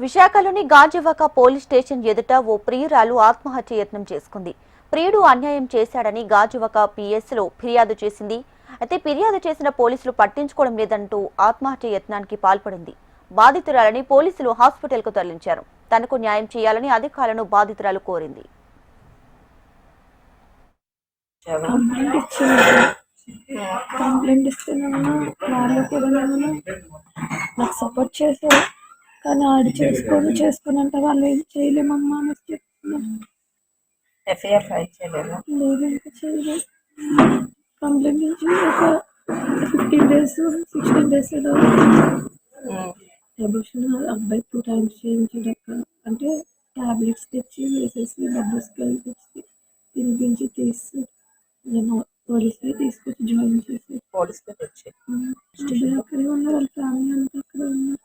విశాఖలోని Gajuwaka police station ఎదుట ఓ ప్రియురాలు ఆత్మహత్య యత్నం చేసుకుంది. ప్రియుడు అన్యాయం చేశాడని గాజువాక పిఎస్లో ఫిర్యాదు చేసింది. అయితే ఫిర్యాదు చేసిన పోలీసులు పట్టించుకోవడం లేదంటూ ఆత్మహత్య యత్నానికి పాల్పడింది. బాధితురాలని పోలీసులు హాస్పిటల్కు తరలించారు. తనకు న్యాయం చేయాలని అధికారులను బాధితురాలు కోరింది. కంప్లైంట్ ఇస్తున్నాను, వాళ్ళు కూడా నాకు సపోర్ట్ చేశారు. కానీ ఆడు చేసుకున్నంత వాళ్ళు ఏం చేయలేమమ్మా అని చెప్తున్నాను. ఎఫ్ఐఆర్ ఫైల్ చేయలేదు. లేదు, ఇంకా చేయలేదు. కంప్లైంట్ నుంచి ఒక 15 days 16 days ఎబోషన్ అబ్బాయి 2 times చేయించాడక్క. అంటే టాబ్లెట్స్ తెచ్చి వేసేసి డబ్బుస్కెళ్ళి తెచ్చి తినిపించి తీసి నేను పోలీసులు తీసుకొచ్చి జాయిన్ చేసి పోలీసులు తెచ్చి అక్కడే ఉన్నారు, వాళ్ళ ఫ్యామిలీ అంతా అక్కడే ఉన్నారు.